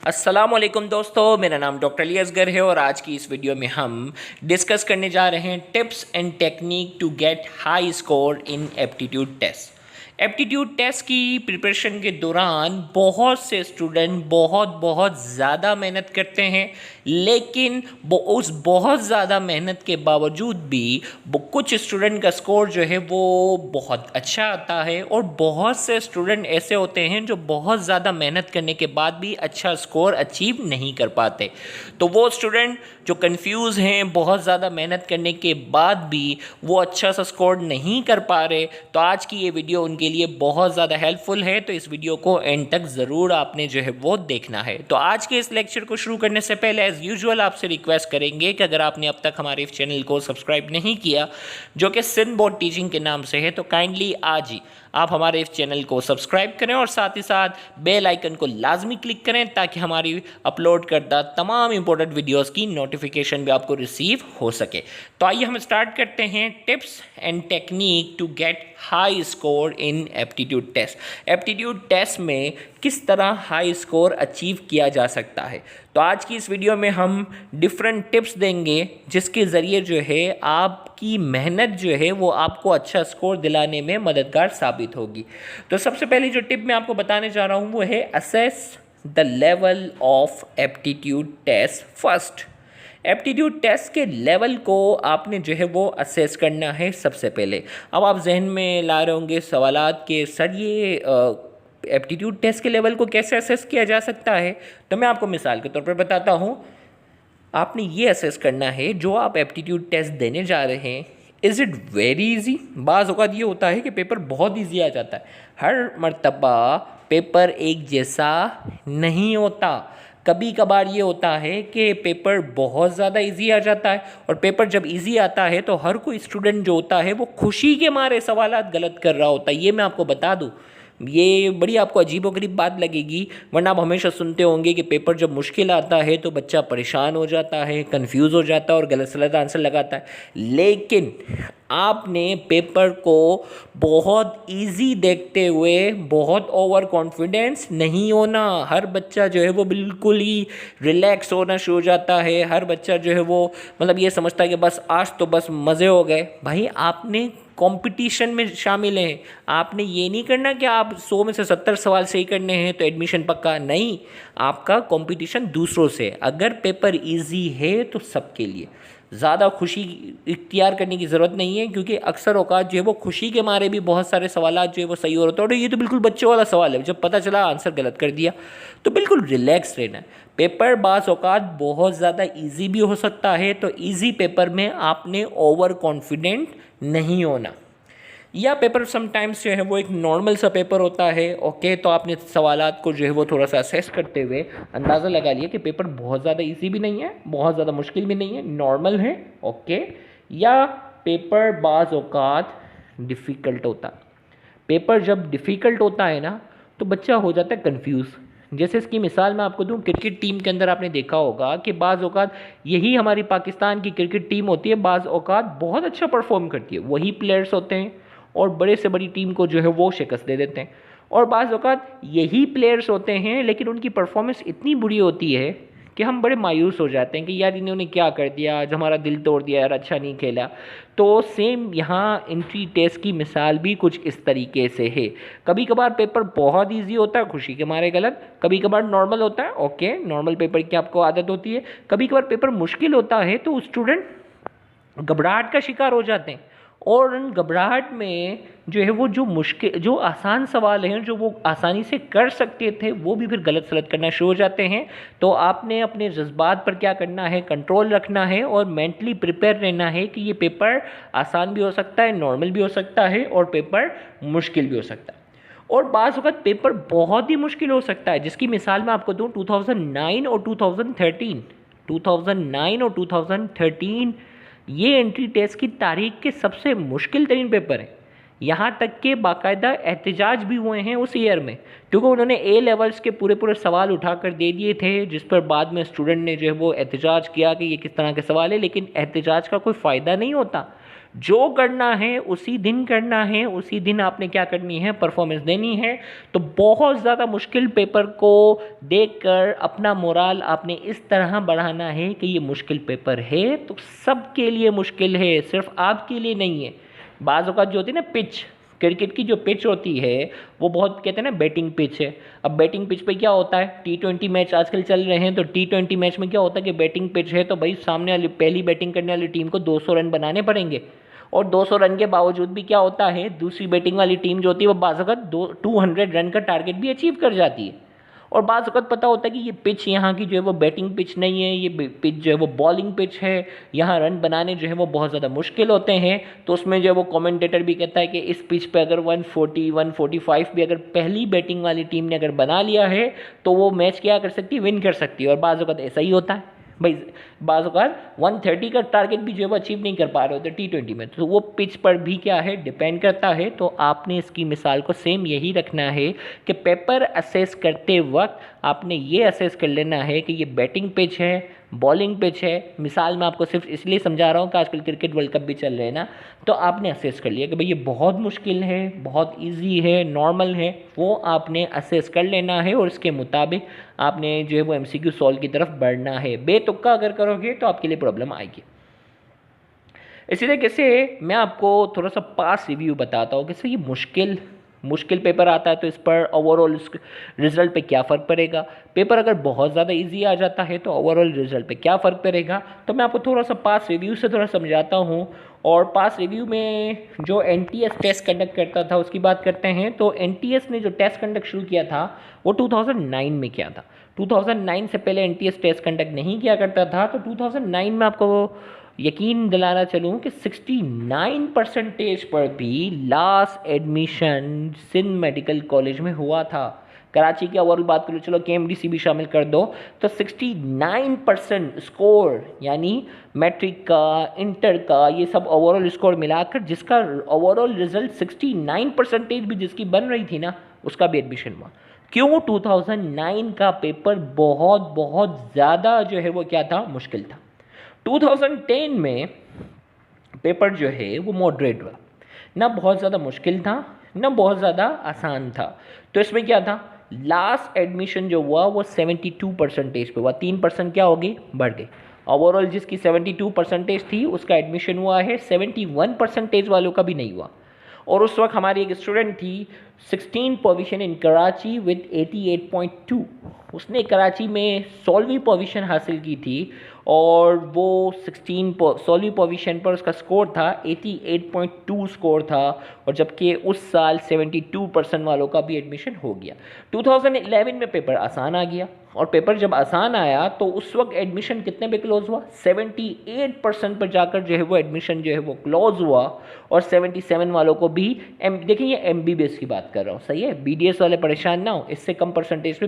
अस्सलामुअलैकुम दोस्तों, मेरा नाम डॉक्टर अली असगर है और आज की इस वीडियो में हम डिस्कस करने जा रहे हैं tips and technique to get high score in aptitude test. Aptitude test की प्रिपरेशन के दौरान बहुत से स्टूडेंट बहुत ज़्यादा मेहनत करते हैं, लेकिन उस बहुत ज़्यादा मेहनत के बावजूद भी कुछ स्टूडेंट का स्कोर जो है वो बहुत अच्छा आता है और बहुत से स्टूडेंट ऐसे होते हैं जो बहुत ज़्यादा मेहनत करने के बाद भी अच्छा स्कोर अचीव नहीं कर पाते। तो वो स्टूडेंट जो कंफ्यूज हैं, बहुत ज़्यादा मेहनत करने के बाद भी वो अच्छा सा स्कोर नहीं कर पा रहे, तो आज की ये वीडियो उनके लिए बहुत ज़्यादा हेल्पफुल है। तो इस वीडियो को एंड तक ज़रूर आपने जो है वो देखना है। तो आज के इस लेक्चर को शुरू करने से पहले एज़ यूजुअल आपसे रिक्वेस्ट करेंगे कि अगर आपने अब तक हमारे इस चैनल को सब्सक्राइब नहीं किया, जो कि सिंध बोर्ड टीचिंग के नाम से है, तो काइंडली आज ही आप हमारे इस चैनल को सब्सक्राइब करें और साथ ही साथ बेल आइकन को लाजमी क्लिक करें ताकि हमारी अपलोड करदा तमाम इंपॉर्टेंट वीडियोस की नोटिफिकेशन भी आपको रिसीव हो सके। तो आइए हम स्टार्ट करते हैं tips and technique to get high score in aptitude test. Aptitude test में किस तरह हाई स्कोर अचीव किया जा सकता है। तो आज की इस वीडियो में हम डिफरेंट टिप्स देंगे जिसके ज़रिए जो है आपकी मेहनत जो है वो आपको अच्छा स्कोर दिलाने में मददगार साबित होगी। तो सबसे पहली जो टिप मैं आपको बताने जा रहा हूँ वो है assess the level of aptitude test first. Aptitude test के लेवल को आपने जो है वो असेस करना है सबसे पहले। अब आप जहन में ला रहे होंगे सवालात के सर ये एप्टीट्यूड टेस्ट के लेवल को कैसे असेस किया जा सकता है। तो मैं आपको मिसाल के तौर पर बताता हूँ। आपने ये असेस करना है जो आप एप्टीट्यूड टेस्ट देने जा रहे हैं, इज़ इट वेरी ईजी। बाज़ औक़ात ये होता है कि पेपर बहुत ईजी आ जाता है, हर मर्तबा पेपर एक जैसा नहीं होता। कभी कभार ये होता है कि पेपर बहुत ज़्यादा इजी आ जाता है और पेपर जब इजी आता है तो हर कोई स्टूडेंट जो होता है वो खुशी के मारे सवालात गलत कर रहा होता है। ये मैं आपको बता दूँ, ये बड़ी आपको अजीबोगरीब बात लगेगी, वरना आप हमेशा सुनते होंगे कि पेपर जब मुश्किल आता है तो बच्चा परेशान हो जाता है, कंफ्यूज हो जाता है और गलत सलत आंसर लगाता है। लेकिन आपने पेपर को बहुत इजी देखते हुए बहुत ओवर कॉन्फिडेंस नहीं होना। हर बच्चा जो है वो बिल्कुल ही रिलैक्स होना शुरू हो जाता है। हर बच्चा जो है वो मतलब ये समझता है कि बस आज तो बस मज़े हो गए। भाई आपने कंपटीशन में शामिल हैं, आपने ये नहीं करना कि आप 100 में से 70 सवाल सही करने हैं तो एडमिशन पक्का नहीं। आपका कंपटीशन दूसरों से। अगर पेपर इजी है तो सबके लिए ज़्यादा खुशी इख्तियार करने की ज़रूरत नहीं है, क्योंकि अक्सर औकात जो है वो खुशी के मारे भी बहुत सारे सवाल जो है वो सही हो रहे हैं। और ये तो बिल्कुल बच्चों वाला सवाल है, जब पता चला आंसर गलत कर दिया। तो बिल्कुल रिलैक्स रहना है। पेपर बाज़ औकात बहुत ज़्यादा ईजी भी हो सकता है, तो ईजी पेपर में आपने ओवर कॉन्फिडेंट नहीं होना। या पेपर समटाइम्स जो है वो एक नॉर्मल सा पेपर होता है, ओके, तो आपने सवालात को जो है वो थोड़ा सा असेस करते हुए अंदाज़ा लगा लिया कि पेपर बहुत ज़्यादा इजी भी नहीं है, बहुत ज़्यादा मुश्किल भी नहीं है, नॉर्मल है, ओके। या पेपर बाज़ औक़ात डिफ़िकल्ट होता है। पेपर जब डिफ़िकल्ट होता है ना तो बच्चा हो जाता है कन्फ्यूज़। जैसे इसकी मिसाल मैं आपको दूं, क्रिकेट टीम के अंदर आपने देखा होगा कि बाज़ औक़ात यही हमारी पाकिस्तान की क्रिकेट टीम होती है, बाज़ औक़ात बहुत अच्छा परफॉर्म करती है, वही प्लेयर्स होते हैं और बड़े से बड़ी टीम को जो है वो शिकस्त दे देते हैं। और बाज़ औक़ात यही प्लेयर्स होते हैं लेकिन उनकी परफॉर्मेंस इतनी बुरी होती है कि हम बड़े मायूस हो जाते हैं कि यार इन्होंने क्या कर दिया, आज हमारा दिल तोड़ दिया, यार अच्छा नहीं खेला। तो सेम यहाँ एंट्री टेस्ट की मिसाल भी कुछ इस तरीके से है। कभी कभार पेपर बहुत इजी होता है, खुशी के मारे गलत, कभी कभार नॉर्मल होता है, ओके, नॉर्मल पेपर की आपको आदत होती है। कभी कभार पेपर मुश्किल होता है तो स्टूडेंट घबराहट का शिकार हो जाते हैं और उन घबराहट में जो है वो जो आसान सवाल हैं जो वो आसानी से कर सकते थे वो भी फिर गलत सलत करना शुरू हो जाते हैं। तो आपने अपने जज्बात पर क्या करना है, कंट्रोल रखना है और मेंटली प्रिपेयर रहना है कि ये पेपर आसान भी हो सकता है, नॉर्मल भी हो सकता है और पेपर मुश्किल भी हो सकता है। और बाज़ वक़्त पेपर बहुत ही मुश्किल हो सकता है, जिसकी मिसाल मैं आपको दूँ 2009 और 2013 ये एंट्री टेस्ट की तारीख के सबसे मुश्किल तरीन पेपर हैं। यहाँ तक के बाकायदा एहतजाज भी हुए हैं उस ईयर में, क्योंकि उन्होंने ए लेवल्स के पूरे सवाल उठाकर दे दिए थे, जिस पर बाद में स्टूडेंट ने जो है वो एहतजाज किया कि ये किस तरह के सवाल है, लेकिन एहतजाज का कोई फ़ायदा नहीं होता। जो करना है उसी दिन करना है, उसी दिन आपने क्या करनी है, परफॉर्मेंस देनी है। तो बहुत ज़्यादा मुश्किल पेपर को देखकर अपना मोराल आपने इस तरह बढ़ाना है कि ये मुश्किल पेपर है तो सबके लिए मुश्किल है, सिर्फ आपके लिए नहीं है। बाज़ औक़ात जो होती है ना पिच, क्रिकेट की जो पिच होती है वो बहुत कहते हैं ना बैटिंग पिच है। अब बैटिंग पिच पे क्या होता है, T20 मैच आजकल चल रहे हैं, तो T20 मैच में क्या होता है कि बैटिंग पिच है तो भाई सामने वाली पहली बैटिंग करने वाली टीम को 200 रन बनाने पड़ेंगे। और 200 रन के बावजूद भी क्या होता है, दूसरी बैटिंग वाली टीम जो होती है वो बाज़ औक़ात 200 रन का टारगेट भी अचीव कर जाती है। और बाज़ औक़ात पता होता है कि ये पिच यहाँ की जो है वो बैटिंग पिच नहीं है, ये पिच जो है वो बॉलिंग पिच है, यहाँ रन बनाने जो है वो बहुत ज़्यादा मुश्किल होते हैं। तो उसमें जो है वो कमेंटेटर भी कहता है कि इस पिच पे अगर 140 145 भी अगर पहली बैटिंग वाली टीम ने अगर बना लिया है तो वो मैच क्या कर सकती है, विन कर सकती है। और बाज़ औक़ात ऐसा ही होता है भाई, बाज़ औक़ात 130 का टारगेट भी जो है वो अचीव नहीं कर पा रहे होते T20 में, तो वो पिच पर भी क्या है डिपेंड करता है। तो आपने इसकी मिसाल को सेम यही रखना है कि पेपर असेस करते वक्त आपने ये असेस कर लेना है कि ये बैटिंग पिच है, बॉलिंग पिच है। मिसाल मैं आपको सिर्फ इसलिए समझा रहा हूँ कि आजकल क्रिकेट वर्ल्ड कप भी चल रहे हैं ना, तो आपने असेस कर लिया कि भाई ये बहुत मुश्किल है, बहुत इजी है, नॉर्मल है, वो आपने असेस कर लेना है और इसके मुताबिक आपने जो है वो MCQ सॉल्व की तरफ बढ़ना है। बेतुक्का अगर करोगे तो आपके लिए प्रॉब्लम आएगी। इसी तरीके से मैं आपको थोड़ा सा पास रिव्यू बताता हूँ कि सर ये मुश्किल पेपर आता है तो इस पर ओवरऑल रिजल्ट पे क्या फ़र्क पड़ेगा। पेपर अगर बहुत ज़्यादा इजी आ जाता है तो ओवरऑल रिजल्ट पे क्या फ़र्क पड़ेगा। तो मैं आपको थोड़ा सा पास रिव्यू से थोड़ा समझाता हूँ। और पास रिव्यू में जो NTS टेस्ट कंडक्ट करता था उसकी बात करते हैं। तो NTS ने जो टेस्ट कंडक्ट शुरू किया था वो 2009 में किया था। 2009 से पहले NTS टेस्ट कंडक्ट नहीं किया करता था। तो 2009 में आपको यकीन दिलाना चलूँ कि 69% पर भी last admission Sindh medical college में हुआ था। कराची की ओवरऑल बात करो, चलो KMDC भी शामिल कर दो, तो 69% स्कोर यानी मैट्रिक का, इंटर का, ये सब ओवरऑल स्कोर मिलाकर जिसका ओवरऑल रिजल्ट 69% भी जिसकी बन रही थी ना, उसका भी एडमिशन हुआ। क्यों? 2009 का पेपर बहुत बहुत ज़्यादा जो है वो क्या था, मुश्किल था। 2010 में पेपर जो है वो मॉडरेट हुआ, ना बहुत ज़्यादा मुश्किल था ना बहुत ज़्यादा आसान था। तो इसमें क्या था, लास्ट एडमिशन जो हुआ वो 72% पे हुआ, 3% क्या हो गई, बढ़ गई। ओवरऑल जिसकी 72% थी उसका एडमिशन हुआ है, 71% वालों का भी नहीं हुआ। और उस वक्त हमारी एक स्टूडेंट थी 16 पोजीशन इन कराची विद 88.2, उसने कराची में 16वीं पोजीशन हासिल की थी और वो 16वीं पोजीशन पर उसका स्कोर था 88.2 स्कोर था। और जबकि उस साल 72% वालों का भी एडमिशन हो गया। 2011 में पेपर आसान आ गया और पेपर जब आसान आया तो उस वक्त एडमिशन कितने पे क्लोज हुआ, 78% पर जाकर जो है वो एडमिशन जो है वो क्लोज हुआ। और 77 वालों को भी देखिए ये MBBS की बात कर रहा हूँ, सही है, BDS वाले परेशान ना हो, इससे कम परसेंटेज पे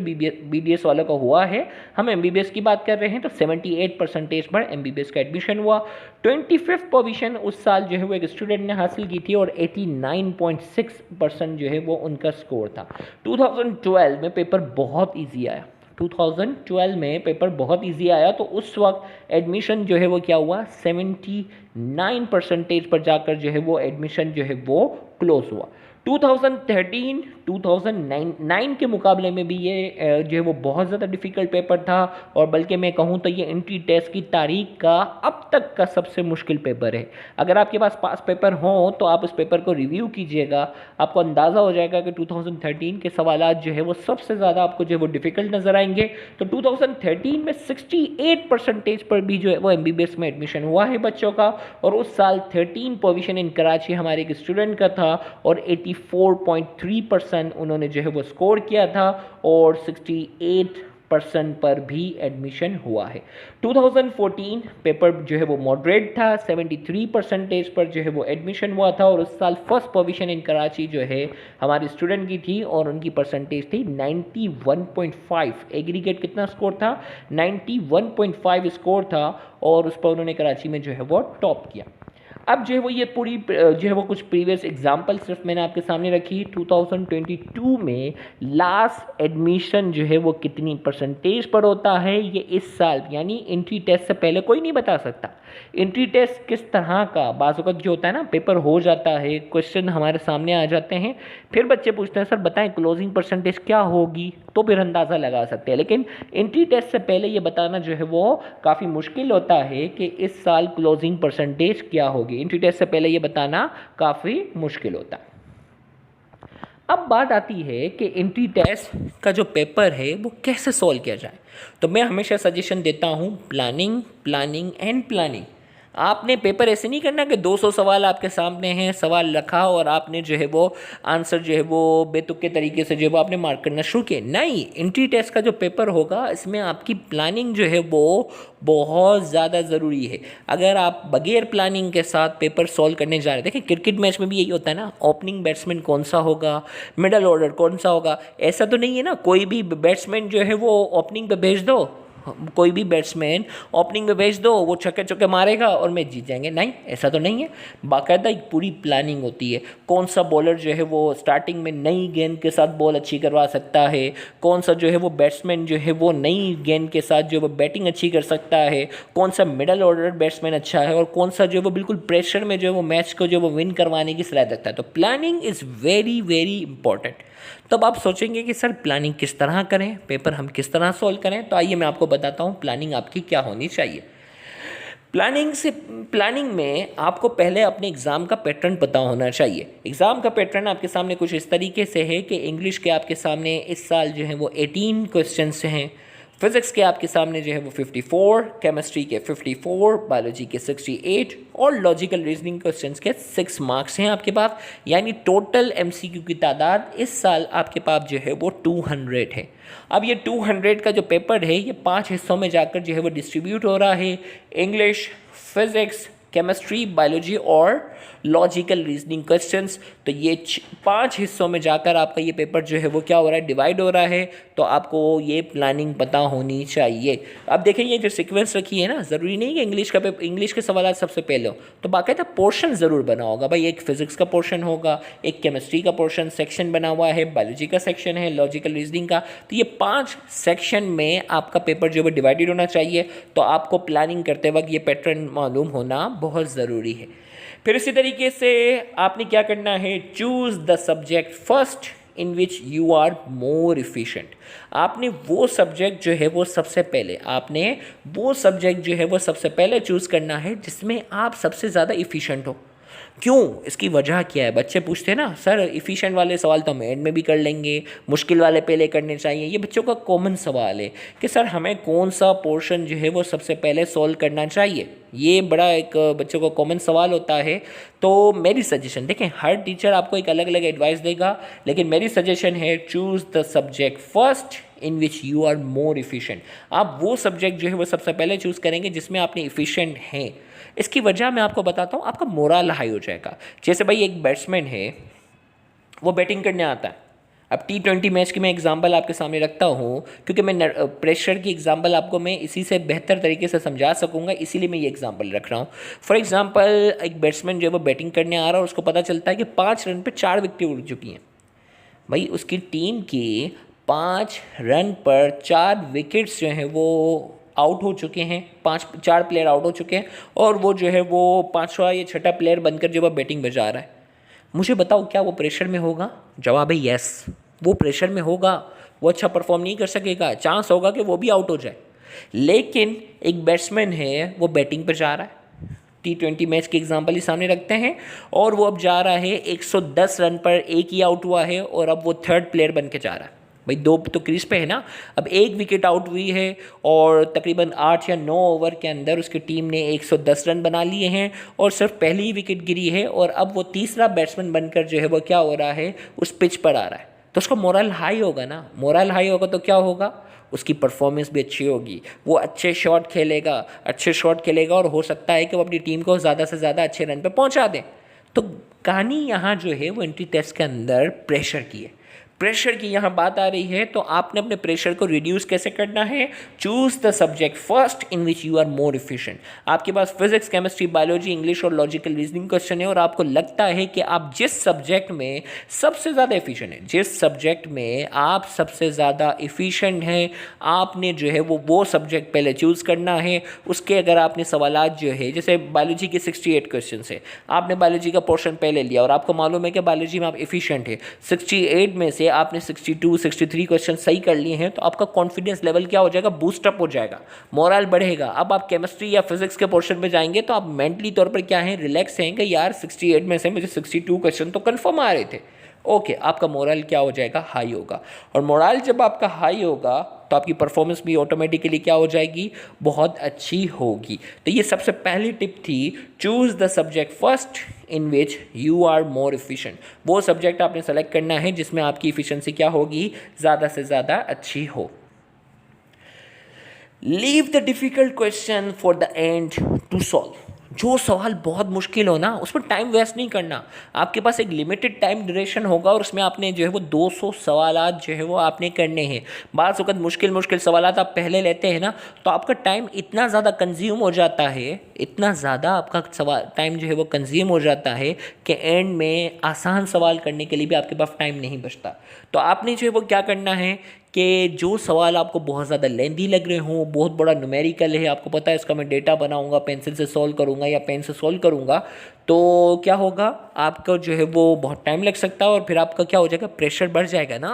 BDS वालों का हुआ है, हम MBBS की बात कर रहे हैं। तो 78% पर MBBS का एडमिशन हुआ। 25th पोजीशन उस साल जो है वो एक स्टूडेंट ने हासिल की थी और 89.6% जो है वो उनका स्कोर था। 2012 में पेपर बहुत ईजी आया, 2012 में पेपर बहुत इजी आया तो उस वक्त एडमिशन जो है वो क्या हुआ, 79% पर जाकर जो है वो एडमिशन जो है वो क्लोज हुआ। 2013 2009 के मुकाबले में भी ये जो है वो बहुत ज़्यादा डिफ़िकल्ट पेपर था और बल्कि मैं कहूँ तो ये एंट्री टेस्ट की तारीख का अब तक का सबसे मुश्किल पेपर है। अगर आपके पास पेपर हो तो आप उस पेपर को रिव्यू कीजिएगा, आपको अंदाज़ा हो जाएगा कि 2013 के सवालात जो है वो सबसे ज़्यादा आपको जो है वो डिफ़िकल्ट नज़र आएंगे। तो 2013 में 68% पर भी जो है वो MBBS में एडमिशन हुआ है बच्चों का। और उस साल 13 पोजीशन इन कराची हमारे एक स्टूडेंट का था और 84.3% उन्होंने जो है वो स्कोर किया था और 68% पर भी एडमिशन हुआ है। 2014 पेपर जो है वो मॉडरेट था, 73% पर जो है वो एडमिशन हुआ था और उस साल फर्स्ट पोजीशन इन कराची जो है हमारे स्टूडेंट की थी और उनकी परसेंटेज थी 91.5। एग्रीगेट कितना स्कोर था, 91.5 स्कोर था और उस पर उन्होंने कराची में जो है वो टॉप किया। अब जो है वो ये पूरी जो है वो कुछ प्रीवियस एग्जांपल सिर्फ मैंने आपके सामने रखी। 2022 में लास्ट एडमिशन जो है वो कितनी परसेंटेज पर होता है, ये इस साल यानी एंट्री टेस्ट से पहले कोई नहीं बता सकता। एंट्री टेस्ट किस तरह का, बाज़ वक़्त जो होता है ना, पेपर हो जाता है, क्वेश्चन हमारे सामने आ जाते हैं, फिर बच्चे पूछते हैं सर बताएं क्लोजिंग परसेंटेज क्या होगी, तो फिर अंदाज़ा लगा सकते हैं। लेकिन एंट्री टेस्ट से पहले ये बताना जो है वो काफ़ी मुश्किल होता है कि इस साल क्लोजिंग परसेंटेज क्या होगी। एंट्री टेस्ट से पहले ये बताना काफ़ी मुश्किल होता है। अब बात आती है कि एंट्री टेस्ट का जो पेपर है वो कैसे सॉल्व किया जाए। तो मैं हमेशा सजेशन देता हूँ प्लानिंग, प्लानिंग एंड प्लानिंग। आपने पेपर ऐसे नहीं करना कि 200 सवाल आपके सामने हैं, सवाल रखा और आपने जो है वो आंसर जो है वो बेतुके तरीके से जो है वो आपने मार्क करना शुरू किया। नहीं, एंट्री टेस्ट का जो पेपर होगा इसमें आपकी प्लानिंग जो है वो बहुत ज़्यादा ज़रूरी है। अगर आप बगैर प्लानिंग के साथ पेपर सॉल्व करने जा रहे हैं, देखिए क्रिकेट मैच में भी यही होता है ना, ओपनिंग बैट्समैन कौन सा होगा, मिडल ऑर्डर कौन सा होगा, ऐसा तो नहीं है ना कोई भी बैट्समैन जो है वो ओपनिंग पे भेज दो, कोई भी बैट्समैन ओपनिंग में भेज दो, वो छक्के चौके मारेगा और मैच जीत जाएंगे। नहीं, ऐसा तो नहीं है। बाकायदा एक पूरी प्लानिंग होती है। कौन सा बॉलर जो है वो स्टार्टिंग में नई गेंद के साथ बॉल अच्छी करवा सकता है, कौन सा जो है वो बैट्समैन जो है वो नई गेंद के साथ जो वो बैटिंग अच्छी कर सकता है, कौन सा मिडल ऑर्डर बैट्समैन अच्छा है और कौन सा जो है वो बिल्कुल प्रेशर में जो है वो मैच को जो वो विन करवाने की सलाहियत रखता है। तो planning is very very important. तब आप सोचेंगे कि सर प्लानिंग किस तरह करें, पेपर हम किस तरह सॉल्व करें। तो आइए मैं आपको बताता हूँ प्लानिंग आपकी क्या होनी चाहिए। प्लानिंग में आपको पहले अपने एग्ज़ाम का पैटर्न पता होना चाहिए। एग्ज़ाम का पैटर्न आपके सामने कुछ इस तरीके से है कि इंग्लिश के आपके सामने इस साल जो है वो 18 क्वेश्चंस हैं, फिज़िक्स के आपके सामने जो है वो 54, केमिस्ट्री के 54, बायोलॉजी के 68 और लॉजिकल रीजनिंग क्वेश्चंस के 6 मार्क्स हैं आपके पास। यानी टोटल एमसीक्यू की तादाद इस साल आपके पास जो है वो 200 है। अब ये 200 का जो पेपर है ये 5 हिस्सों में जाकर जो है वो डिस्ट्रीब्यूट हो रहा है। इंग्लिश, फिज़िक्स, केमिस्ट्री, बायोलॉजी और लॉजिकल रीजनिंग क्वेश्चंस। तो ये 5 हिस्सों में जाकर आपका ये पेपर जो है वो क्या हो रहा है, डिवाइड हो रहा है। तो आपको ये प्लानिंग पता होनी चाहिए। अब देखें ये जो सीक्वेंस रखी है ना, ज़रूरी नहीं कि इंग्लिश के सवाल सबसे पहले हो, तो बाकायदा पोर्शन ज़रूर बना होगा भाई। एक फिज़िक्स का पोर्शन होगा, एक केमिस्ट्री का पोर्शन सेक्शन बना हुआ है, बायोलॉजी का सेक्शन है, लॉजिकल रीजनिंग का। तो ये 5 सेक्शन में आपका पेपर जो है डिवाइडेड होना चाहिए। तो आपको प्लानिंग करते वक्त ये पैटर्न मालूम होना बहुत ज़रूरी है। फिर इसी तरीके से आपने क्या करना है, choose the subject first in which you are more efficient. आपने वो सब्जेक्ट जो है वो सबसे पहले चूज़ करना है जिसमें आप सबसे ज़्यादा इफ़िशेंट हो। क्यों, इसकी वजह क्या है? बच्चे पूछते हैं ना सर इफ़िशेंट वाले सवाल तो हम एंड में भी कर लेंगे, मुश्किल वाले पहले करने चाहिए। ये बच्चों का कॉमन सवाल है कि सर हमें कौन सा पोर्शन जो है वो सबसे पहले सॉल्व करना चाहिए। ये बड़ा एक बच्चों का कॉमन सवाल होता है। तो मेरी सजेशन, देखें हर टीचर आपको एक अलग अलग एडवाइस देगा, लेकिन मेरी सजेशन है choose the subject first in which you are more efficient. आप वो सब्जेक्ट जो है वो सबसे पहले चूज़ करेंगे जिसमें आपने इफ़िशेंट हैं। इसकी वजह मैं आपको बताता हूँ, आपका मोरल हाई हो जाएगा। जैसे भाई एक बैट्समैन है, वो बैटिंग करने आता है। अब T20 मैच की मैं एग्जांपल आपके सामने रखता हूँ क्योंकि मैं प्रेशर की एग्जांपल आपको मैं इसी से बेहतर तरीके से समझा सकूँगा, इसीलिए मैं ये एग्जांपल रख रहा हूँ। फॉर एग्जांपल एक बैट्समैन जो है वो बैटिंग करने आ रहा है और उसको पता चलता है कि 5 रन पे 4 विकेटें उड़ चुकी हैं। भाई उसकी टीम की 5 रन पर 4 विकेट्स जो हैं वो आउट हो चुके हैं, 4 प्लेयर आउट हो चुके हैं और वो जो है वो 5वां या 6ठा प्लेयर बनकर जो वो बैटिंग बजा रहा है। मुझे बताओ क्या वो प्रेशर में होगा? जवाब है यस, वो प्रेशर में होगा, वो अच्छा परफॉर्म नहीं कर सकेगा, चांस होगा कि वो भी आउट हो जाए। लेकिन एक बैट्समैन है वो बैटिंग पर जा रहा है, T20 मैच की एग्जांपल ही सामने रखते हैं, और वो अब जा रहा है 110 रन पर, एक ही आउट हुआ है और अब वो 3rd प्लेयर बन के जा रहा है। भाई 2 तो क्रीज पे है ना, अब 1 विकेट आउट हुई है और तकरीबन 8 या 9 ओवर के अंदर उसकी टीम ने 110 रन बना लिए हैं और सिर्फ पहली ही विकेट गिरी है और अब वो तीसरा बैट्समैन बनकर जो है वो क्या हो रहा है, उस पिच पर आ रहा है। तो उसका मोरल हाई होगा ना, मोरल हाई होगा तो क्या होगा, उसकी परफॉर्मेंस भी अच्छी होगी, वो अच्छे शॉट खेलेगा और हो सकता है कि वो अपनी टीम को ज़्यादा से ज़्यादा अच्छे रन पे पहुंचा दें। तो कहानी यहाँ जो है वो एंट्री टेस्ट के अंदर प्रेशर की है। प्रेशर की यहाँ बात आ रही है, तो आपने अपने प्रेशर को रिड्यूस कैसे करना है? Choose the subject first in which you are more efficient. आपके पास फिजिक्स, केमिस्ट्री, बायोलॉजी, इंग्लिश और लॉजिकल रीजनिंग क्वेश्चन है और आपको लगता है कि आप जिस सब्जेक्ट में सबसे ज़्यादा एफिशिएंट है, जिस सब्जेक्ट में आप सबसे ज़्यादा एफिशिएंट हैं, आपने जो है वो सब्जेक्ट पहले चूज़ करना है। उसके अगर आपने सवालात जो है, जैसे बायोलॉजी के 68 क्वेश्चन है, आपने बायोलॉजी का पोर्शन पहले लिया और आपको मालूम है कि बायोलॉजी में आप एफिशिएंट है, 68 में से आपने 62 63 क्वेश्चन सही कर लिए हैं, तो आपका कॉन्फिडेंस लेवल क्या हो जाएगा? बूस्टअप हो जाएगा, मोरल बढ़ेगा। अब आप केमिस्ट्री या फिजिक्स के पोर्शन में जाएंगे तो आप मेंटली तौर पर क्या है? रिलैक्स हैं कि यार 68 में से मुझे 62 क्वेश्चन तो कन्फर्म आ रहे थे। ओके, आपका मोरल क्या हो जाएगा? हाई होगा। और मोरल जब आपका हाई होगा तो आपकी परफॉर्मेंस भी ऑटोमेटिकली क्या हो जाएगी? बहुत अच्छी होगी। तो ये सबसे पहली टिप थी, choose the subject first in which you are more efficient. वो सब्जेक्ट आपने सेलेक्ट करना है जिसमें आपकी एफिशिएंसी क्या होगी? ज़्यादा से ज़्यादा अच्छी हो। Leave the difficult question for the end to solve. जो सवाल बहुत मुश्किल हो ना, उसमें टाइम वेस्ट नहीं करना। आपके पास एक लिमिटेड टाइम ड्यूरेशन होगा और उसमें आपने जो है वो 200 सवालात जो है वो आपने करने हैं। बाज़ वक़्त मुश्किल मुश्किल सवालात आप पहले लेते हैं ना, तो आपका टाइम इतना ज़्यादा कंज्यूम हो जाता है, इतना ज़्यादा आपका सवाल टाइम जो है वो कंज्यूम हो जाता है कि एंड में आसान सवाल करने के लिए भी आपके पास टाइम नहीं बचता। तो आपने जो है वो क्या करना है कि जो सवाल आपको बहुत ज़्यादा लेंदी लग रहे हों, बहुत बड़ा न्यूमेरिकल है, आपको पता है इसका मैं डेटा बनाऊंगा, पेंसिल से सॉल्व करूंगा या पेन से सॉल्व करूंगा, तो क्या होगा? आपका जो है वो बहुत टाइम लग सकता है और फिर आपका क्या हो जाएगा? प्रेशर बढ़ जाएगा ना।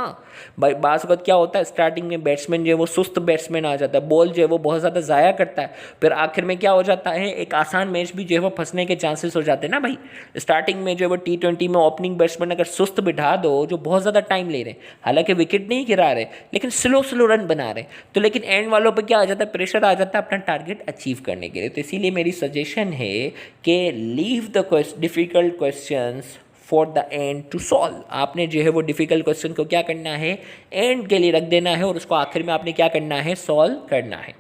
भाई बाज़ वक़्त क्या होता है, स्टार्टिंग में बैट्समैन जो है वो सुस्त बैट्समैन आ जाता है, बॉल जो है वो बहुत ज़्यादा ज़ाया करता है, फिर आखिर में क्या हो जाता है? एक आसान मैच भी जो है वो फंसने के चांसेस हो जाते हैं ना भाई। स्टार्टिंग में जो है वो T20 में ओपनिंग बैट्समैन अगर सुस्त बिठा दो, जो बहुत ज़्यादा टाइम ले रहे हैं, हालांकि विकेट नहीं गिरा रहे लेकिन स्लो स्लो रन बना रहे, तो लेकिन एंड वालों पे क्या आ जाता है? प्रेशर आ जाता है अपना टारगेट अचीव करने के लिए। तो इसीलिए मेरी सजेशन है कि leave the difficult questions for the end to solve. आपने जो है वो डिफ़िकल्ट क्वेश्चन को क्या करना है? एंड के लिए रख देना है और उसको आखिर में आपने क्या करना है? सॉल्व करना है।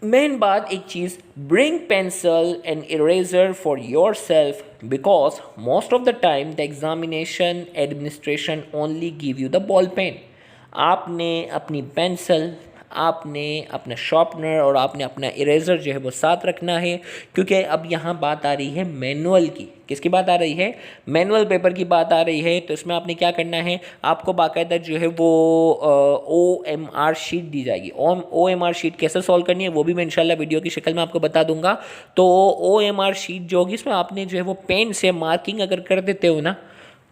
मेन बात एक चीज़, bring pencil and eraser for your self because most of the time the examination administration only give you the ball pen. आपने अपनी पेंसिल, आपने अपना शार्पनर और आपने अपना इरेज़र जो है वो साथ रखना है, क्योंकि अब यहाँ बात आ रही है मैनुअल की। किसकी बात आ रही है? मैनुअल पेपर की बात आ रही है। तो इसमें आपने क्या करना है? आपको बाकायदा जो है वो OMR शीट दी जाएगी। OMR शीट कैसे सॉल्व करनी है वो भी मैं इंशाल्लाह वीडियो की शक्ल में आपको बता दूंगा। तो OMR शीट जो होगी, इसमें आपने जो है वो पेन से मार्किंग अगर कर देते हो ना,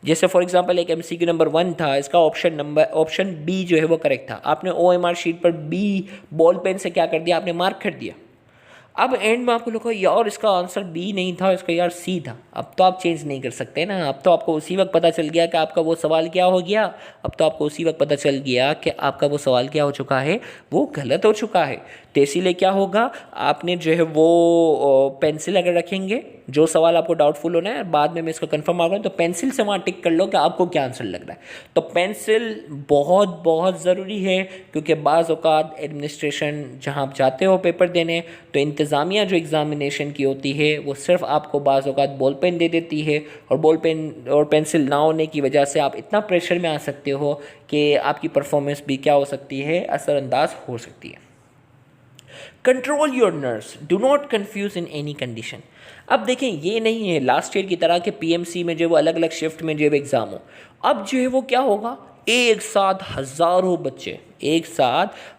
जैसे फॉर एग्जांपल एक MCQ नंबर 1 था, इसका ऑप्शन बी जो है वो करेक्ट था, आपने OMR शीट पर बी बॉल पेन से क्या कर दिया? आपने मार्क कर दिया। अब एंड में आपको लगा यार इसका आंसर बी नहीं था, इसका यार सी था। अब तो आप चेंज नहीं कर सकते ना। अब तो आपको उसी वक्त पता चल गया कि आपका वो सवाल क्या हो गया। अब तो आपको उसी वक्त पता चल गया कि आपका वो सवाल क्या हो चुका है? वो गलत हो चुका है। तो इसीलिए क्या होगा? आपने जो है वो पेंसिल अगर रखेंगे, जो सवाल आपको डाउटफुल होना है, बाद में मैं इसका कंफर्म आ गया, तो पेंसिल से वहाँ टिक कर लो कि आपको क्या आंसर लग रहा है। तो पेंसिल बहुत बहुत ज़रूरी है, क्योंकि बाज़ औक़ात एडमिनिस्ट्रेशन जहाँ आप जाते हो पेपर देने, तो इंतज़ामिया जो एग्ज़ामिनेशन की होती है वो सिर्फ आपको बाज़ औक़ात बॉल पेन दे देती है, और बॉल पेन और पेंसिल ना होने की वजह से आप इतना प्रेशर में आ सकते हो कि आपकी परफॉर्मेंस भी क्या हो सकती है? असरअंदाज हो सकती है। Control your nerves, do not confuse in any condition. अब देखें, ये नहीं है लास्ट ईयर की तरह के PMC में जो वो अलग अलग शिफ्ट में जो है एग्ज़ाम हो। अब जो है वो क्या होगा? एक साथ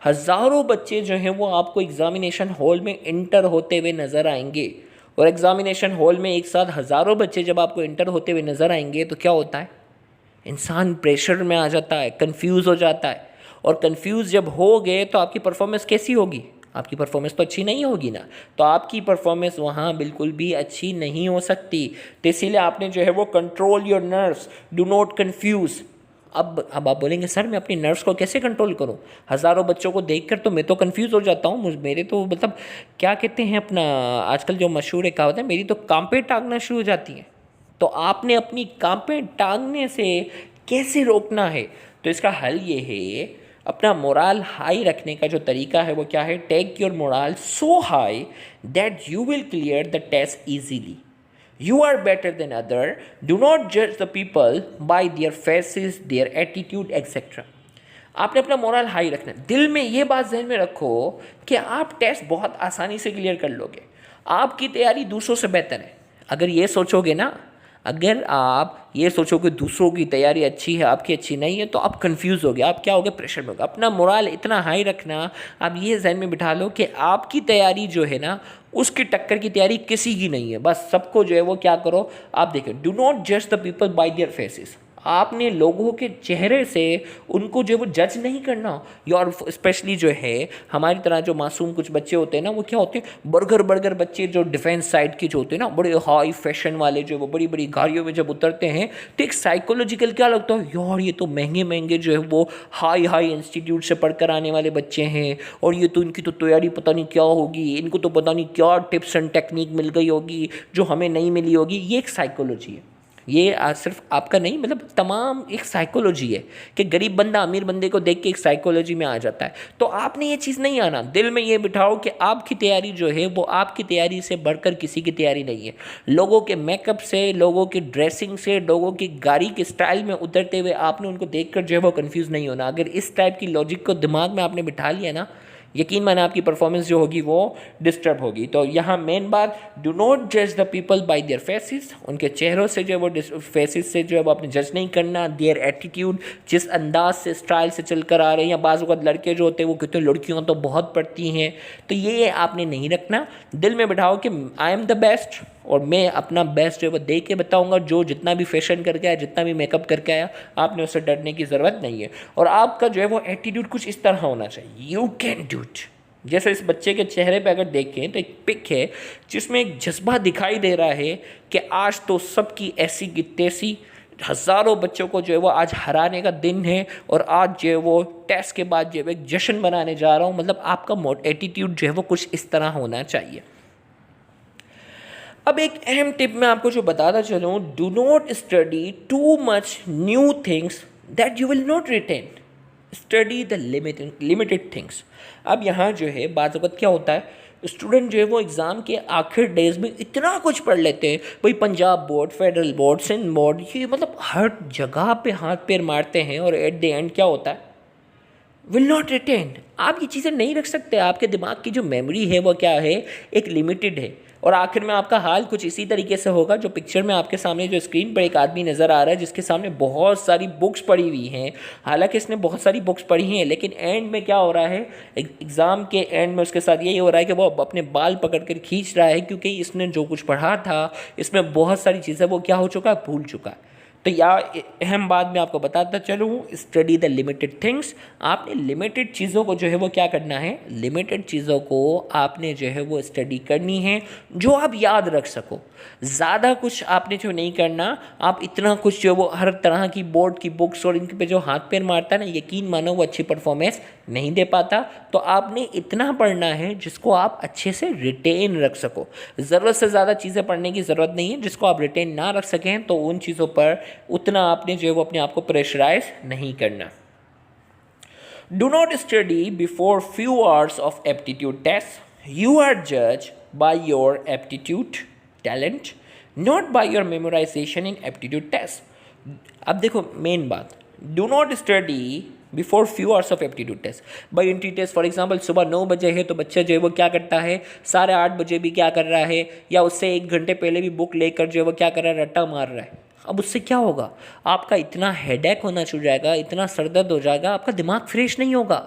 हज़ारों बच्चे जो हैं वो आपको एग्ज़ामिनेशन हॉल में इंटर होते हुए नज़र आएंगे। और एग्ज़ामिनेशन हॉल में एक साथ हज़ारों बच्चे जब आपको इंटर होते हुए नज़र आएंगे तो क्या होता है? इंसान प्रेशर में आ जाता है, कंफ्यूज हो जाता है। और कंफ्यूज जब हो गए तो आपकी परफॉर्मेंस कैसी होगी? आपकी परफॉर्मेंस तो अच्छी नहीं होगी ना। तो आपकी परफॉर्मेंस वहाँ बिल्कुल भी अच्छी नहीं हो सकती। तो इसीलिए आपने जो है वो control your nerves, do not confuse. अब आप बोलेंगे सर मैं अपनी नर्व्स को कैसे कंट्रोल करूं? हज़ारों बच्चों को देखकर तो मैं तो कंफ्यूज हो जाता हूं। मेरे तो मतलब क्या कहते हैं अपना आजकल जो मशहूर एक कहावत है, मेरी तो कांपे टांगना शुरू हो जाती हैं। तो आपने अपनी कांपे टांगने से कैसे रोकना है? तो इसका हल ये है, अपना मोराल हाई रखने का जो तरीका है वो क्या है? Take your morale so high that you will clear the test easily. You are better than other, do not जज the people by their faces, their attitude etcetera. आपने अपना मोरल हाई रखना है। दिल में ये बात जहन में रखो कि आप टेस्ट बहुत आसानी से क्लियर कर लोगे, आपकी तैयारी दूसरों से बेहतर है। अगर ये सोचोगे ना, अगर आप ये सोचो कि दूसरों की तैयारी अच्छी है, आपकी अच्छी नहीं है, तो आप कंफ्यूज हो गए, आप क्या हो गए, प्रेशर में हो गए। अपना मोरल इतना हाई रखना, आप ये जहन में बिठा लो कि आपकी तैयारी जो है ना, उसकी टक्कर की तैयारी किसी की नहीं है। बस सबको जो है वो क्या करो, आप देखो, डू नॉट जज the people by their faces. आपने लोगों के चेहरे से उनको जो वो जज नहीं करना। और स्पेशली जो है हमारी तरह जो मासूम कुछ बच्चे होते हैं ना, वो क्या होते हैं, बर्गर बच्चे जो डिफेंस साइड के जो होते हैं ना, बड़े हाई फैशन वाले, जो वो बड़ी बड़ी गाड़ियों में जब उतरते हैं तो एक साइकोलॉजिकल क्या लगता है, यार ये तो महंगे महंगे जो है वो हाई इंस्टीट्यूट से पढ़कर आने वाले बच्चे हैं, और ये तो इनकी तो तैयारी पता नहीं क्या होगी, इनको तो पता नहीं क्या टिप्स एंड टेक्निक मिल गई होगी जो हमें नहीं मिली होगी। ये एक साइकोलॉजी है। ये सिर्फ आपका नहीं, मतलब तमाम एक साइकोलॉजी है कि गरीब बंदा अमीर बंदे को देख के एक साइकोलॉजी में आ जाता है। तो आपने ये चीज़ नहीं आना, दिल में ये बिठाओ कि आपकी तैयारी जो है वो आपकी तैयारी से बढ़कर किसी की तैयारी नहीं है। लोगों के मेकअप से, लोगों की ड्रेसिंग से, लोगों की गाड़ी के स्टाइल में उतरते हुए आपने उनको देख कर जो है वो कन्फ्यूज़ नहीं होना। अगर इस टाइप की लॉजिक को दिमाग में आपने बिठा लिया ना, यकीन माना आपकी परफॉर्मेंस जो होगी वो डिस्टर्ब होगी। तो यहाँ मेन बात, डू नॉट जज the people by their faces, उनके चेहरों से जो है वो फेसेस से जो है वो आपने जज नहीं करना। देयर एटीट्यूड, जिस अंदाज से स्टाइल से चल कर आ रहे हैं, या बाज़ वक़्त लड़के जो होते हैं वो कहते हैं लड़कियाँ तो बहुत पढ़ती हैं, तो ये आपने नहीं रखना। दिल में बिठाओ कि आई एम द बेस्ट, और मैं अपना बेस्ट जो है वो दे के बताऊँगा। जो जितना भी फैशन करके आया, जितना भी मेकअप करके आया, आपने उससे डरने की ज़रूरत नहीं है। और आपका जो है वो एटीट्यूड कुछ इस तरह होना चाहिए, यू कैन डू इट। जैसे इस बच्चे के चेहरे पे अगर देखें तो एक पिक है जिसमें एक जज्बा दिखाई दे रहा है कि आज तो सबकी ऐसी की तैसी, हज़ारों बच्चों को जो है वो आज हराने का दिन है, और आज जो है वो टेस्ट के बाद जो है एक जश्न मनाने जा रहा हूँ। मतलब आपका एटीट्यूड जो है वो कुछ इस तरह होना चाहिए। अब एक अहम टिप मैं आपको जो बताता चलूँ, do not study too much new things that you will not retain, study the limited things. अब यहाँ जो है बात वक्त क्या होता है, स्टूडेंट जो है वो एग्ज़ाम के आखिर डेज में इतना कुछ पढ़ लेते हैं, भाई Punjab board, federal board, Sindh board, ये मतलब हर जगह पे हाथ पैर मारते हैं, और एट द एंड क्या होता है, विल नॉट रिटेन। आप ये चीज़ें नहीं रख सकते। आपके दिमाग की जो मेमोरी है वो क्या है, एक लिमिटेड है, और आखिर में आपका हाल कुछ इसी तरीके से होगा। जो पिक्चर में आपके सामने जो स्क्रीन पर एक आदमी नज़र आ रहा है जिसके सामने बहुत सारी बुक्स पड़ी हुई हैं, हालांकि इसने बहुत सारी बुक्स पढ़ी हैं, लेकिन एंड में क्या हो रहा है, एग्ज़ाम के एंड में उसके साथ यही हो रहा है कि वो अपने बाल पकड़ कर खींच रहा है, क्योंकि इसने जो कुछ पढ़ा था इसमें बहुत सारी चीज़ें वो क्या हो चुका है, भूल चुका है। तो या अहम बात मैं आपको बताता चलूँ, स्टडी द लिमिटेड थिंग्स। आपने लिमिटेड चीज़ों को जो है वो क्या करना है, लिमिटेड चीज़ों को आपने जो है वो स्टडी करनी है जो आप याद रख सको। ज़्यादा कुछ आपने जो नहीं करना। आप इतना कुछ जो वो हर तरह की बोर्ड की बुक्स और इनके पे जो हाथ पैर मारता है ना, यकीन मानो वो अच्छी परफॉर्मेंस नहीं दे पाता। तो आपने इतना पढ़ना है जिसको आप अच्छे से रिटेन रख सको। ज़रूरत से ज़्यादा चीज़ें पढ़ने की ज़रूरत नहीं है। जिसको आप रिटेन ना रख सकें तो उन चीज़ों पर उतना आपने जो है वो अपने आप को प्रेशराइज नहीं करना। Do not study before few hours of aptitude test. You are जज by your aptitude talent, not by your memorisation in aptitude test. अब देखो मेन बात, do not study before few hours of aptitude test. By entry test for example सुबह 9 बजे है तो बच्चा जो है वो क्या करता है, 8:30 बजे भी क्या कर रहा है, या उससे 1 घंटे पहले भी बुक लेकर जो है वो क्या कर रहा है, रट्टा मार रहा है। अब उससे क्या होगा, आपका इतना हेडेक होना शुरू जाएगा, इतना सरदर्द हो जाएगा, आपका दिमाग फ्रेश नहीं होगा।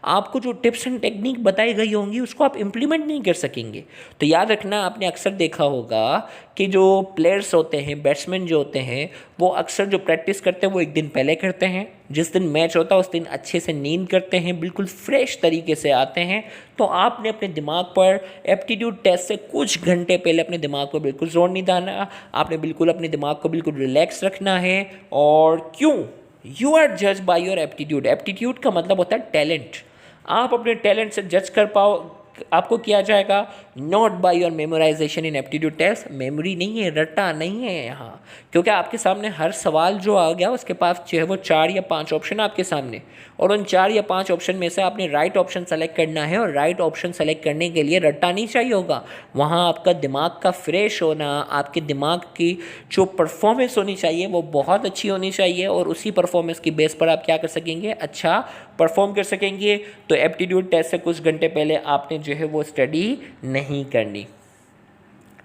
आपको जो टिप्स एंड टेक्निक बताई गई होंगी उसको आप इम्प्लीमेंट नहीं कर सकेंगे। तो याद रखना, आपने अक्सर देखा होगा कि जो प्लेयर्स होते हैं, बैट्समैन जो होते हैं, वो अक्सर जो प्रैक्टिस करते हैं वो एक दिन पहले करते हैं। जिस दिन मैच होता है उस दिन अच्छे से नींद करते हैं, बिल्कुल फ्रेश तरीके से आते हैं। तो आपने अपने दिमाग पर एप्टीट्यूड टेस्ट से कुछ घंटे पहले अपने दिमाग पर बिल्कुल जोर नहीं डालना। आपने बिल्कुल अपने दिमाग को बिल्कुल रिलैक्स रखना है। और क्यों, यू आर जज बाय योर एप्टीट्यूड। एप्टीट्यूड का मतलब होता है टैलेंट। आप अपने टैलेंट से जज कर आपको किया जाएगा not by your memorisation in aptitude test. Memory नहीं है, रट्टा नहीं है यहाँ, क्योंकि आपके सामने हर सवाल जो आ गया उसके पास जो है वो 4 या 5 ऑप्शन आपके सामने, और उन 4 या 5 ऑप्शन में से आपने राइट ऑप्शन सेलेक्ट करना है। और राइट ऑप्शन सेलेक्ट करने के लिए रट्टा नहीं चाहिए होगा, वहाँ आपका दिमाग का फ्रेश होना, आपके दिमाग की जो परफॉर्मेंस होनी चाहिए वो बहुत अच्छी होनी चाहिए, और उसी परफॉर्मेंस की बेस पर आप क्या कर सकेंगे, अच्छा परफॉर्म कर सकेंगे। तो एप्टीट्यूड टेस्ट से कुछ घंटे पहले आपने जो है वो स्टडी नहीं करनी।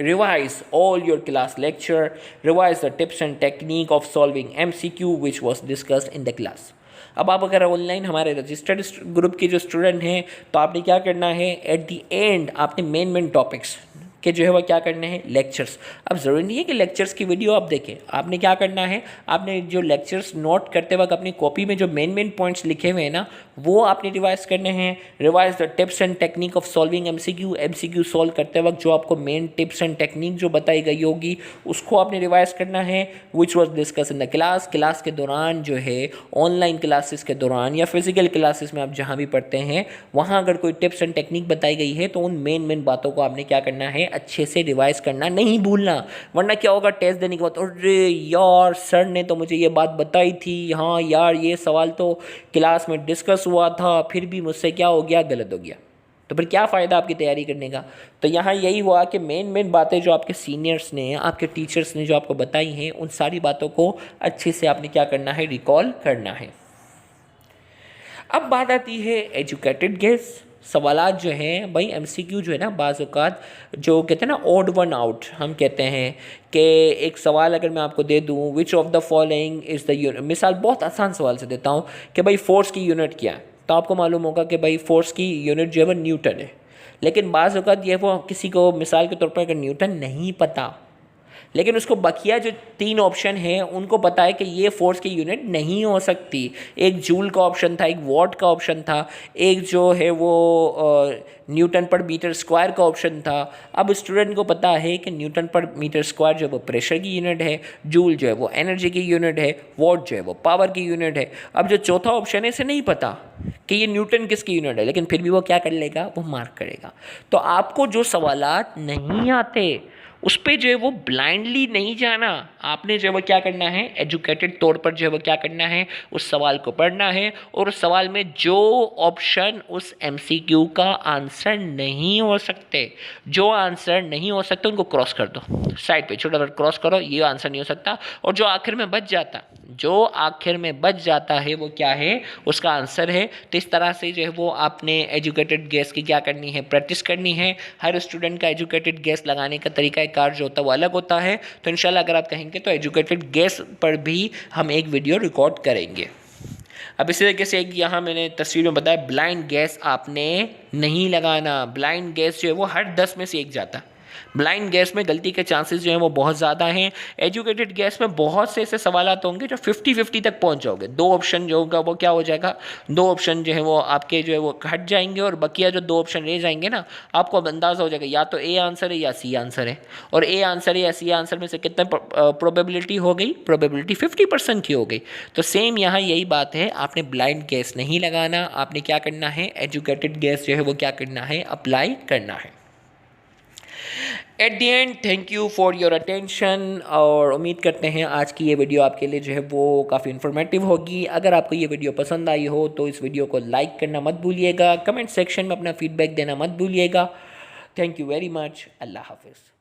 Revise all your class lecture, revise the tips and technique of solving MCQ which was discussed in the class। अब आप अगर ऑनलाइन हमारे रजिस्टर्ड ग्रुप के जो स्टूडेंट हैं तो आपने क्या करना है, एट द एंड आपने मेन टॉपिक्स के जो है वह क्या करने हैं, लेक्चर्स। अब ज़रूरी नहीं है कि लेक्चर्स की वीडियो आप देखें, आपने क्या करना है, आपने जो लेक्चर्स नोट करते वक्त अपनी कॉपी में जो मेन पॉइंट्स लिखे हुए हैं ना वो आपने रिवाइज करने हैं। Revise the tips and technique of solving MCQ solve करते वक्त जो आपको मेन टिप्स एंड टेक्निक जो बताई गई होगी उसको आपने रिवाइज करना है, which was discuss in the class. Class के दौरान जो है, ऑनलाइन क्लासेस के दौरान या फिजिकल क्लासेस में आप जहाँ भी पढ़ते हैं वहाँ अगर कोई टिप्स एंड टेक्निक बताई गई है तो उन मेन बातों को आपने क्या करना है, अच्छे से रिवाइज करना, नहीं भूलना। वरना क्या होगा, टेस्ट देने के बाद अरे यार सर ने तो मुझे ये बात बताई थी, हाँ यार ये सवाल तो क्लास में डिस्कस हुआ था, फिर भी मुझसे क्या हो गया, गलत हो गया। तो फिर क्या फ़ायदा आपकी तैयारी करने का। तो यहाँ यही हुआ कि मेन बातें जो आपके सीनियर्स ने, आपके टीचर्स ने जो आपको बताई हैं उन सारी बातों को अच्छे से आपने क्या करना है, रिकॉल करना है। अब बात आती है एजुकेटेड गेस। सवालात जो हैं भाई, एमसीक्यू जो है ना बाज़ औक़ात जो कहते हैं ना ऑड वन आउट, हम कहते हैं कि एक सवाल अगर मैं आपको दे दूं, which of the following is the unit, मिसाल बहुत आसान सवाल से देता हूं कि भाई फोर्स की यूनिट क्या है, तो आपको मालूम होगा कि भाई फोर्स की यूनिट जो है वो न्यूटन है। लेकिन बाज़ औक़ात ये वो किसी को मिसाल के तौर पर अगर न्यूटन नहीं पता, लेकिन उसको बकिया जो 3 ऑप्शन हैं उनको पता है कि ये फोर्स की यूनिट नहीं हो सकती। एक जूल का ऑप्शन था, एक वॉट का ऑप्शन था, एक जो है वो न्यूटन पर मीटर स्क्वायर का ऑप्शन था। अब स्टूडेंट को पता है कि न्यूटन पर मीटर स्क्वायर जो है वो प्रेशर की यूनिट है, जूल जो है वो एनर्जी की यूनिट है, वॉट जो है वो पावर की यूनिट है। अब जो चौथा ऑप्शन है इसे नहीं पता कि ये न्यूटन किसकी यूनिट है, लेकिन फिर भी वो क्या कर लेगा, वो मार्क करेगा। तो आपको जो सवालात नहीं आते उस पर जो है वो ब्लाइंडली नहीं जाना, आपने जो है वो क्या करना है, एजुकेटेड तौर पर जो है वो क्या करना है, उस सवाल को पढ़ना है, और उस सवाल में जो ऑप्शन उस एमसीक्यू का आंसर नहीं हो सकते, जो आंसर नहीं हो सकते उनको क्रॉस कर दो, साइड पे छोटा सा क्रॉस करो, ये आंसर नहीं हो सकता। और जो आखिर में बच जाता है वो क्या है, उसका आंसर है। तो इस तरह से जो है वो आपने एजुकेटेड गेस की क्या करनी है, प्रैक्टिस करनी है। हर स्टूडेंट का एजुकेटेड गेस लगाने का तरीका कार जो होता है वो अलग होता है। तो इंशाल्लाह अगर आप कहेंगे तो एजुकेटेड गेस पर भी हम एक वीडियो रिकॉर्ड करेंगे। अब इसी तरीके से एक यहाँ मैंने तस्वीर में बताया, ब्लाइंड गैस आपने नहीं लगाना। ब्लाइंड गैस जो है वो हर 10 में से एक जाता है। ब्लाइंड गैस में गलती के चांसेस जो हैं वो बहुत ज़्यादा हैं। एजुकेटेड गैस में बहुत से ऐसे सवालात होंगे जो 50-50 तक पहुंच जाओगे। 2 ऑप्शन जो होगा वो क्या हो जाएगा, 2 ऑप्शन जो है वो आपके जो है वो हट जाएंगे, और बकिया जो 2 ऑप्शन रह जाएंगे ना, आपको अब अंदाज़ा हो जाएगा या तो ए आंसर है या सी आंसर है। और ए आंसर है या सी आंसर में से कितने प्रोबेबिलिटी हो गई, प्रोबेबिलिटी 50% की हो गई। तो सेम यहाँ यही बात है, आपने ब्लाइंड गैस नहीं लगाना, आपने क्या करना है, एजुकेटेड गैस जो है वो क्या करना है, अप्लाई करना है। At the end thank you for your attention, और उम्मीद करते हैं आज की ये वीडियो आपके लिए जो है वो काफ़ी इन्फॉर्मेटिव होगी। अगर आपको ये वीडियो पसंद आई हो तो इस वीडियो को लाइक करना मत भूलिएगा, कमेंट सेक्शन में अपना फीडबैक देना मत भूलिएगा। Thank you very much. अल्लाह हाफिज़।